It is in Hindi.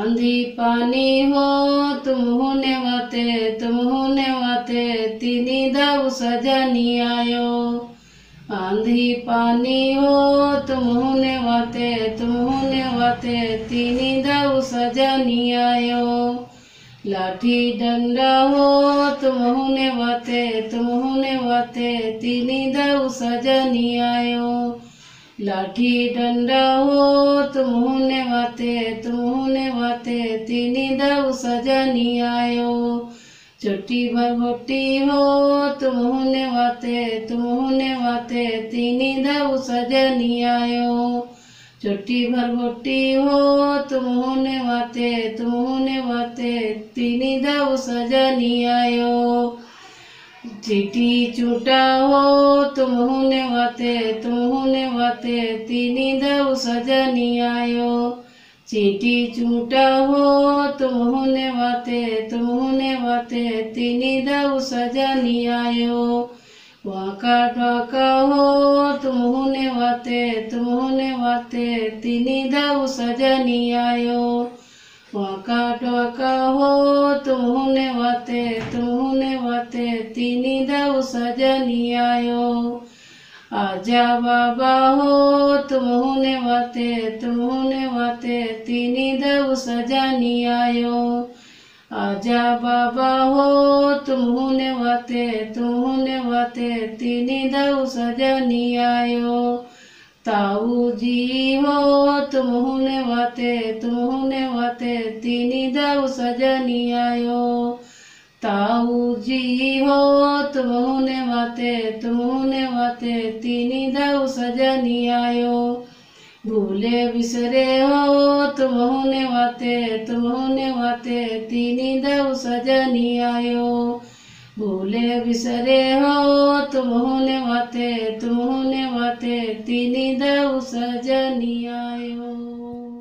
आंधी पानी हो तुम होने वाते तीनी दव सजनी आयो। आंधी पानी हो तुम होने वाते तीनी दव सजनी आयो। लाठी डंडा हो तुम होने वाते तीनी दव सजनी आयो। लाठी डंडा हो तुम होने वाते तीनी दव सजनी आयो। चोटी भरभोटी हो तुम होने वाते तीनी दव सजनी आयो। चोटी भरभोटी हो तुम होने वाते तीनी दव सजनी आयो। चीटी चूटा हो तुम होने वाते तीनी दव सजनी आयो। चीटी चूटा हो तुम होने वाते तीनी दव सजनी आयो। वाका ढाका हो तुम होने वाते तीनी दव सजनी आयो। वाका ढाका हो तुम होने वाते तीनी दव सजनी आयो। आजा बाबा हो तुम होने वाते तीनी दव सजनी आयो। आजा बाबा हो तुम होने वाते तीनी दव सजनी आयो। ताऊ जी हो तुम होने वाते तीनी दव सजनी आयो। ताऊ जी हो तुम होने वाते तीनी दव सजनी आयो। भूले बिसरे हो तुम होने वाते तीनी दव सजनी आयो। भूले बिसरे हो तुम होने वाते तीनी दव सजनी आयो।